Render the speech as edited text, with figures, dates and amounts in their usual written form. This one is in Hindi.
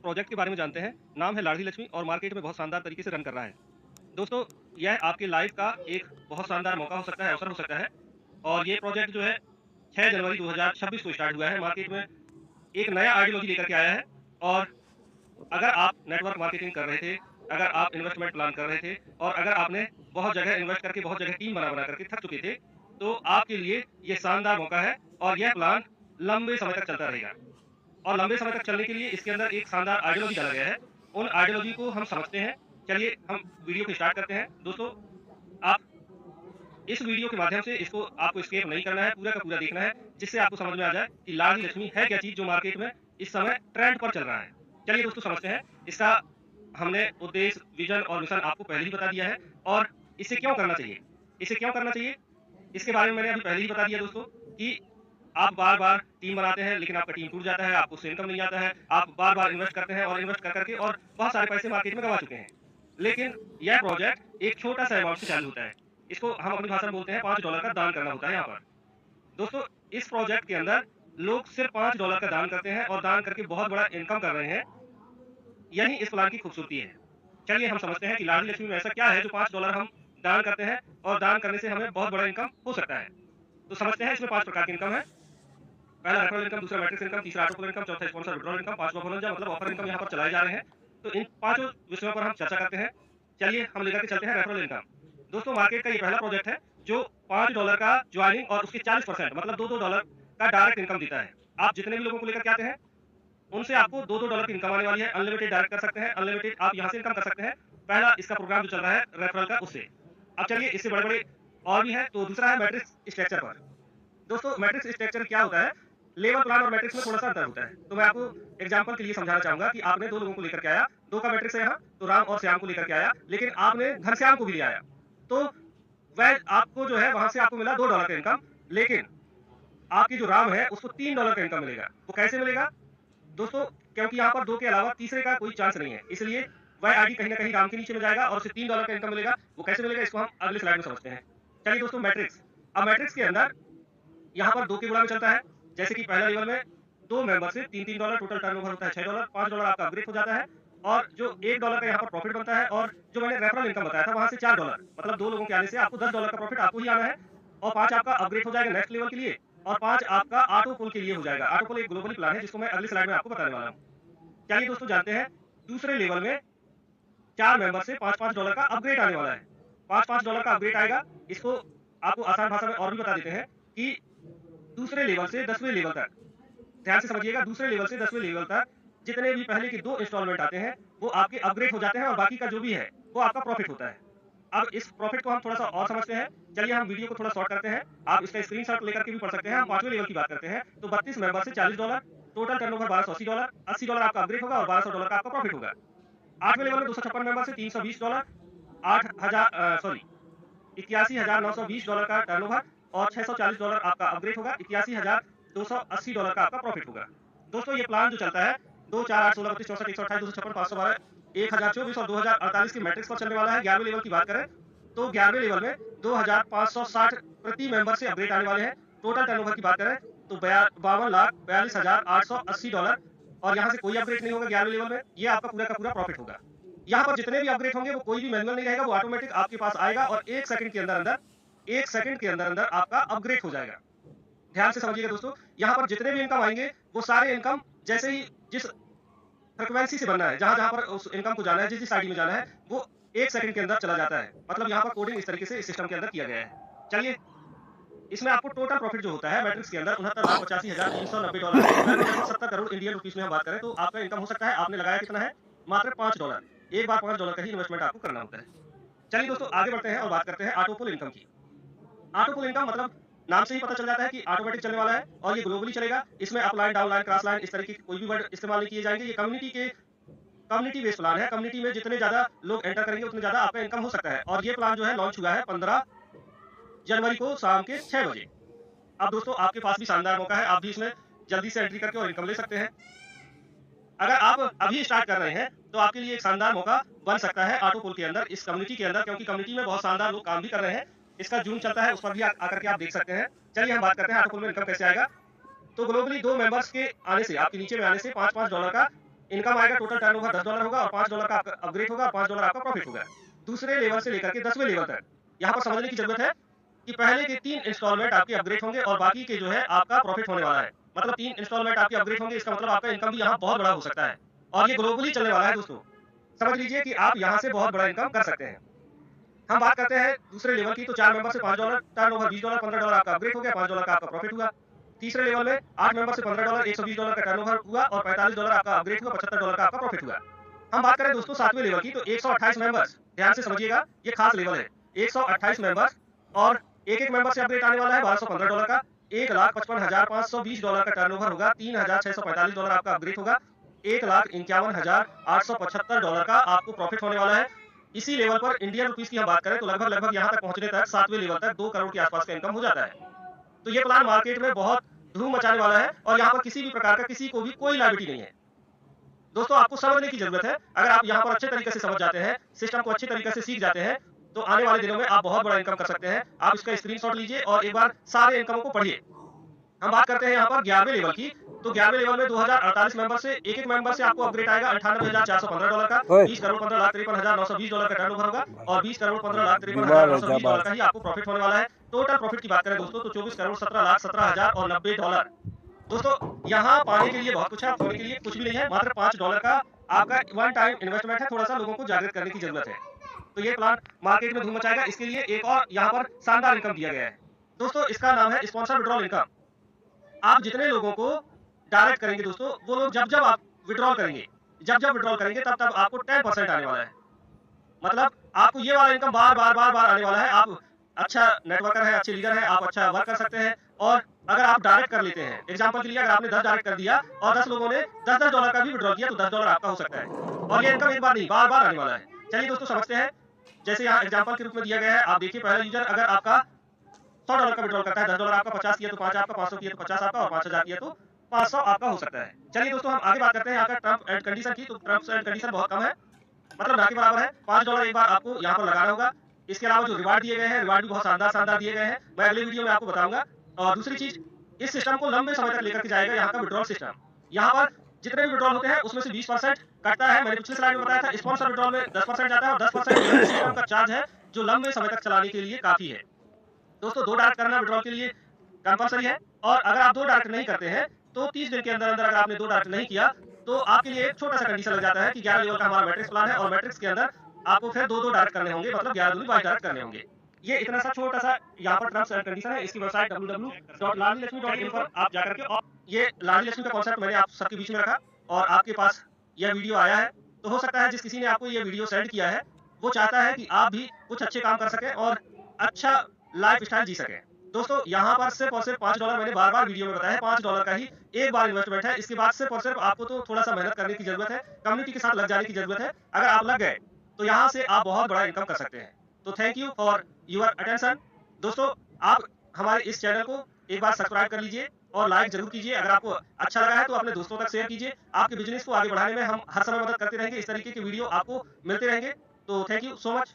प्रोजेक्ट के बारे में जानते हैं। नाम है लाडली लक्ष्मी और मार्केट में बहुत शानदार तरीके से रन कर रहा है। दोस्तों, यह आपकी लाइफ का एक बहुत शानदार मौका हो सकता है, अवसर हो सकता है और ये प्रोजेक्ट जो है 6 जनवरी 2026 को स्टार्ट हुआ है। मार्केट में एक नया आइडियोलॉजी लेकर के आया है और अगर आप नेटवर्क मार्केटिंग कर रहे थे, अगर आप इन्वेस्टमेंट प्लान कर रहे थे और अगर आपने बहुत जगह इन्वेस्ट करके बहुत जगह टीम बना-बना करके थक चुके थे, तो आपके लिए ये शानदार मौका है और यह प्लान लंबे समय तक चलता रहेगा। और लंबे समय तक चलने के लिए इसके अंदर एक शानदार आइडियोलॉजी डाला गया है। उन आइडियोलॉजी को हम समझते हैं। चलिए हम वीडियो को स्टार्ट करते हैं। दोस्तों, आप इस वीडियो के माध्यम से इसको आपको एस्केप नहीं करना है, पूरा का पूरा देखना है, जिससे आपको समझ में आ जाए कि लाडली लक्ष्मी है क्या चीज़ जो मार्केट में इस समय ट्रेंड पर चल रहा है। चलिए दोस्तों समझते हैं। इसका हमने उद्देश्य, विज़न और मिशन आपको पहले ही बता दिया है और इसे क्यों करना चाहिए। इसे क्यों करना चाहिए, इसके बारे में मैंने अभी पहले ही बता दिया दोस्तों कि आप बार-बार टीम बनाते हैं, लेकिन आपका टीम टूट जाता है, आपको उससे इनकम नहीं आता है, आप बार-बार इन्वेस्ट करते हैं और इन्वेस्ट कर के और बहुत सारे पैसे मार्केट में गँवा चुके हैं। लेकिन यह प्रोजेक्ट एक छोटा-सा अमाउंट से चालू होता है। इसको हम अपनी भाषा में बोलते हैं $5 का दान करना होता है यहाँ पर। दोस्तों, इस प्रोजेक्ट के अंदर लोग सिर्फ $5 का दान करते हैं और दान करके बहुत बड़ा इनकम कर रहे हैं। यही इस प्लान की खूबसूरती है। चलिए हम समझते हैं कि लाडली लक्ष्मी में ऐसा क्या है जो $5 हम दान करते हैं और दान करने से हमें बहुत बड़ा इनकम हो सकता है। तो समझते हैं इसमें 5 प्रकार की इनकम है। पहला रेफरल इनकम, दूसरा मैट्रिक्स इनकम, तीसरा ऑटो इनकम, चौथा स्पॉन्सर विड्रॉल इनकम, पांचवा बोनस मतलब ऑफर इनकम यहाँ पर चलाए जा रहे हैं। तो इन पांचों विषयों पर हम चर्चा करते हैं। चलिए हम लेकर के चलते हैं रेफरल इनकम। दोस्तों, मार्केट का ये पहला प्रोजेक्ट है जो $5 का ज्वाइनिंग और उसके 40% मतलब $2-2 का डायरेक्ट इनकम देता है। आप जितने भी लोगों को लेकर के आते हैं, उनसे आपको $2-2 की इनकम आने वाली है। अनलिमिटेड डायरेक्ट कर सकते हैं, अनलिमिटेड आप यहाँ से इनकम कर सकते हैं। पहला इसका प्रोग्राम जो चल रहा है रेफरल का, उससे। अब चलिए इससे बड़े-बड़े और भी हैं। तो दूसरा है मैट्रिक्स स्ट्रक्चर पर। दोस्तों, मैट्रिक्स स्ट्रक्चर क्या होता है? लेवल प्लान और मैट्रिक्स में थोड़ा-सा अंतर होता है। तो मैं आपको एग्जांपल के लिए समझाना चाहूँगा कि आपने 2 लोगों को लेकर के आया, 2 का मैट्रिक्स है यहाँ, तो राम और श्याम को लेकर के आया, लेकिन आपने घनश्याम को भी ले आया। तो वह आपको जो है वहाँ से आपको मिला $2 का इनकम, लेकिन आपकी जो राम है उसको $3 का इनकम मिलेगा। वो कैसे मिलेगा? दोस्तों, क्योंकि यहाँ पर 2 के अलावा तीसरे का कोई चांस नहीं है, इसलिए वह आईडी कहीं न कहीं राम के नीचे में जाएगा और उसे $3 का इनकम मिलेगा। वो कैसे मिलेगा इसको हम अगले स्लाइड में समझते हैं। चलिए दोस्तों, मैट्रिक्स। अब मैट्रिक्स के अंदर यहाँ पर 2 के गुणा में चलता है। जैसे कि पहला लेवल में 2 मेंबर से $3-3 टोटल टर्नओवर होता है $6, $5 आपका अपग्रेड हो जाता है और जो $1 का यहाँ पर प्रॉफिट बनता है और जो मैंने रेफरल इनकम बताया था वहाँ से $4 मतलब 2 लोगों के आने से आपको $10 का प्रॉफिट आपको ही आना है और 5 आपका अपग्रेड हो जाएगा नेक्स्ट लेवल के लिए और 5 आपका ऑटो पुल के लिए हो जाएगा। ऑटो पुल एक ग्लोबली प्लान है जिसको मैं अगली स्लाइड में आपको बताने वाला हूँ। चलिए दोस्तों, जानते हैं दूसरे लेवल में 4 मेंबर से $5-5 का अपग्रेड आने वाला है। $5-5 का अपग्रेड आएगा। इसको आपको आसान भाषा में और भी बता देते हैं कि दूसरे लेवल से 10वें लेवल तक, ध्यान से समझिएगा, दूसरे लेवल से 10वें लेवल तक जितने भी पहले के 2 इंस्टॉलमेंट आते हैं, वो आपके अपग्रेड हो जाते हैं और बाकी का जो भी है, वो आपका प्रॉफिट होता है। अब इस प्रॉफिट को हम थोड़ा-सा और समझते हैं। चलिए हम वीडियो को थोड़ा शॉर्ट करते हैं। आप इसका स्क्रीनशॉट लेकर के भी पढ़ सकते हैं। हम 5वें लेवल की बात करते हैं, तो 32 मेंबर से $40, टोटल टर्नओवर $1280, $80 आपका अपग्रेड होगा और $1200 का आपका प्रॉफिट होगा। 8वें लेवल में 256 मेंबर से $320, 81,920 डॉलर का टर्नओवर और $640 आपका अपग्रेड होगा, $81,280 का आपका प्रॉफिट होगा। दोस्तों, ये प्लान जो चलता है 2, 4, 8, 16, 32, 64, 128, 256, 512, 1024 और 2048 के मैट्रिक्स पर चलने वाला है। 11वें लेवल की बात करें तो 11वें लेवल में 2560 प्रति मेंबर से अपग्रेड आने वाले हैं। टोटल टर्नओवर की बात करें तो $52,42,880 और यहाँ से कोई अपग्रेड नहीं होगा 11वें लेवल में। ये आपका पूरा का पूरा प्रॉफिट होगा। यहाँ पर जितने भी अपग्रेड होंगे वो कोई भी मैनुअल नहीं रहेगा, वो ऑटोमेटिक आपके पास आएगा और 1 सेकंड के अंदर आपका अपग्रेड हो जाएगा। ध्यान से समझिएगा दोस्तों, यहाँ पर जितने भी इनकम आएंगे वो सारे इनकम जैसे ही जिस फ्रीक्वेंसी से बनना है, जहाँ-जहाँ पर उस इनकम को जाना है, जिस आईडी में जाना है, वो 1 सेकंड के अंदर चला जाता है। मतलब यहाँ पर कोडिंग इस तरीके से इस सिस्टम के अंदर किया गया है। चलिए, इसमें आपको टोटल प्रॉफिट जो होता है मैट्रिक्स के अंदर $69,85,390 लगभग 70 करोड़ इंडियन रुपीस में हम बात करें तो आपका इनकम हो सकता है। आपने लगाया कितना है? मात्र $5। एक बार $5 का ही इन्वेस्टमेंट आपको करना होता है। चलिए दोस्तों, आगे बढ़ते हैं और बात करते हैं ऑटो पुल इनकम की। ऑटो पुल इनकम मतलब नाम से ही पता चल जाता है कि ऑटोमेटिक चलने वाला है और ये ग्लोबली चलेगा। इसमें अपलाइन, डाउनलाइन, क्रॉस लाइन इस तरीके के कोई भी वर्ड इस्तेमाल नहीं किए जाएंगे। ये कम्युनिटी बेस्ड प्लान है। कम्युनिटी में जितने ज्यादा लोग एंटर करेंगे उतने ज्यादा आपका इनकम हो सकता है और ये प्लान जो है लॉन्च हुआ है 15 जनवरी को शाम के 6 बजे। अब दोस्तों, आपके पास भी शानदार मौका है, आप भी इसमें जल्दी से एंट्री करके और इनकम ले सकते हैं। अगर आप अभी स्टार्ट कर रहे हैं तो आपके लिए एक शानदार मौका बन सकता है ऑटो पुल के अंदर, इस कम्युनिटी के अंदर, क्योंकि कम्युनिटी में बहुत शानदार लोग काम भी कर रहे हैं। इसका जून चलता है, उस पर भी आकर के आप देख सकते हैं। चलिए हम बात करते हैं ऑटो पुल में इनकम कैसे आएगा। तो ग्लोबली 2 मेंबर्स के आने से, आपके नीचे में आने से $5-5 का इनकम आएगा, टोटल टर्नओवर $10 होगा और $5 का आपका अपग्रेड होगा और $5 आपका प्रॉफिट होगा। दूसरे लेवल से लेकर के 10वें लेवल तक यहाँ पर समझने की जरूरत है कि पहले के 3 इंस्टॉलमेंट आपके अपग्रेड होंगे और बाकी के जो है आपका प्रॉफिट होने वाला है। मतलब 3 इंस्टॉलमेंट आपके अपग्रेड होंगे, इसका मतलब आपका इनकम भी यहाँ बहुत बड़ा हो सकता है और ये ग्लोबली चलने वाला है दोस्तों। समझ लीजिए कि आप यहाँ से बहुत बड़ा इनकम कर सकते हैं। हम बात करते हैं दूसरे लेवल की, तो 4 मेंबर से $5 टर्नओवर $20 $15 आपका अपग्रेड हो गया, $5 का आपका प्रॉफिट हुआ। तीसरे लेवल में 8 मेंबर से $15 $120 का टर्नओवर हुआ और $45 आपका अपग्रेड हुआ, $75 का आपका प्रॉफिट हुआ। हम बात करें दोस्तों 7वें लेवल की, तो 128 मेंबर्स, ध्यान से समझिएगा, ये खास लेवल है। 128 मेंबर्स और एक-एक मेंबर से अपग्रेड आने वाला है $1215 का, $1,55,520 का टर्नओवर होगा, $3,645 आपका अपग्रेड होगा, $1,51,875 का आपको प्रॉफिट होने वाला है। इसी लेवल पर इंडियन रुपीस की हम बात करें तो लगभग यहाँ तक पहुंचने तक 7वें लेवल तक 2 करोड़ के आसपास का इनकम हो जाता है। तो ये प्लान मार्केट में बहुत धूम मचाने वाला है और यहाँ पर किसी भी प्रकार का किसी को भी कोई लायबिलिटी नहीं है। दोस्तों आपको समझने की जरूरत है, अगर आप यहाँ पर अच्छे तरीके से समझ जाते हैं, सिस्टम को अच्छे तरीके से सीख जाते हैं, तो आने वाले दिनों में आप बहुत बड़ा इनकम कर सकते हैं। आप इसका स्क्रीनशॉट लीजिए और एक बार सारे इनकम को पढ़िए। हम बात करते हैं यहाँ पर 11वें लेवल की, तो 11वें लेवल में 2048 मेंबर से एक-एक मेंबर से आपको अपग्रेड आएगा $98,415 का, $20,15,53,920 का टर्नओवर होगा और $20,15,53,920 का ही आपको प्रॉफिट होने वाला है। टोटल प्रॉफिट की बात करें दोस्तों तो $24,17,17,090। दोस्तों यहाँ पाने के लिए बहुत कुछ है, खोने के लिए कुछ भी नहीं है, मात्र $5 का आपका वन टाइम इन्वेस्टमेंट है, थोड़ा-सा लोगों को जागृत करने की जरूरत है। तो ये प्लान मार्केट में धूम मचाएगा, इसके लिए एक और यहाँ पर शानदार इनकम दिया गया है। दोस्तों इसका नाम है स्पॉन्सर विड्रॉल इनकम। आप जितने लोगों को डायरेक्ट करेंगे दोस्तों, वो लोग जब-जब आप विड्रॉल करेंगे, जब-जब विड्रॉल करेंगे तब-तब आपको 10% आने वाला है। मतलब आपको ये वाला इनकम बार-बार आने वाला है। आप अच्छा नेटवर्कर हैं, अच्छे लीडर हैं, आप अच्छा वर्क कर सकते हैं और अगर आप डायरेक्ट कर लेते हैं, एग्जांपल के लिए अगर आपने 10 डायरेक्ट कर दिया और 10 लोगों ने $10-10 का भी विड्रॉल किया तो $10 आपका हो सकता है और ये इनकम एक बार नहीं, बार-बार आने वाला है। चलिए दोस्तों समझते हैं, जैसे यहाँ एग्जांपल के रूप में दिया गया है, आप देखिए पहला यूजर अगर आपका $100 का विड्रॉल करता है, $10 आपका, 50 किया तो 5 आपका, 500 किया तो 50 आपका और 5000 किया तो 500 आपका हो सकता है। चलिए दोस्तों हम आगे बात करते हैं यहाँ का टर्म्स एंड कंडीशन की, तो टर्म्स एंड कंडीशन बहुत कम है, मतलब ना के बराबर है। $5 एक बार आपको यहाँ पर लगाना होगा। इसके अलावा जो रिवार्ड दिए गए हैं, रिवार्ड भी बहुत शानदार दिए गए हैं, मैं अगले वीडियो में आपको बताऊंगा। और दूसरी चीज, इस सिस्टम को लंबे समय तक लेकर के जाएगा यहाँ का विड्रॉल सिस्टम। यहाँ पर जितने भी विड्रॉल होते हैं उसमें से 20% कटता है, मैंने पिछले स्लाइड में बताया था। स्पॉन्सर विड्रॉल में 10% जाता है और 10% सिस्टम का चार्ज है जो लंबे समय तक चलाने के लिए काफी है। दोस्तों 2 डायरेक्ट करना विड्रॉल के लिए कंपलसरी है और अगर आप 2 डायरेक्ट नहीं करते हैं तो 30 दिन के अंदर अगर आपने 2 डायरेक्ट नहीं किया तो आपके लिए एक छोटा-सा कंडीशन लग जाता है कि 11 लेवल का हमारा मैट्रिक्स प्लान है और मैट्रिक्स के अंदर आपको फिर 2-2 डायरेक्ट करने होंगे, मतलब 11 दूनी 22 डायरेक्ट करने होंगे। ये इतना सा छोटा-सा यहाँ पर टर्म्स एंड कंडीशन है। इसकी वेबसाइट www.lalilakshmi.in पर आप जाकर के, और ये लाडली लक्ष्मी का कॉन्सेप्ट मैंने आप सबके बीच में रखा और आपके पास यह वीडियो आया है, तो हो सकता है जिस किसी ने आपको ये वीडियो सेंड किया है वो चाहता है कि आप भी कुछ अच्छे काम कर सकें और अच्छा लाइफस्टाइल जी सकें। दोस्तों यहाँ पर सिर्फ और सिर्फ $5, मैंने बार-बार वीडियो में बताया है, $5 का ही एक बार इन्वेस्टमेंट है। इसके बाद सिर्फ और सिर्फ आपको तो थोड़ा-सा मेहनत करने की जरूरत है, कम्युनिटी के साथ लग जाने की जरूरत है। अगर आप लग गए तो यहाँ से आप बहुत बड़ा इनकम कर सकते हैं। तो thank you for your attention. दोस्तों आप हमारे इस चैनल को एक बार सब्सक्राइब कर लीजिए और लाइक जरूर कीजिए। अगर आपको अच्छा लगा है तो अपने दोस्तों तक शेयर कीजिए। आपके बिजनेस को आगे बढ़ाने में हम हर समय मदद करते रहेंगे। इस तरीके के वीडियो आपको मिलते रहेंगे। तो थैंक यू सो मच।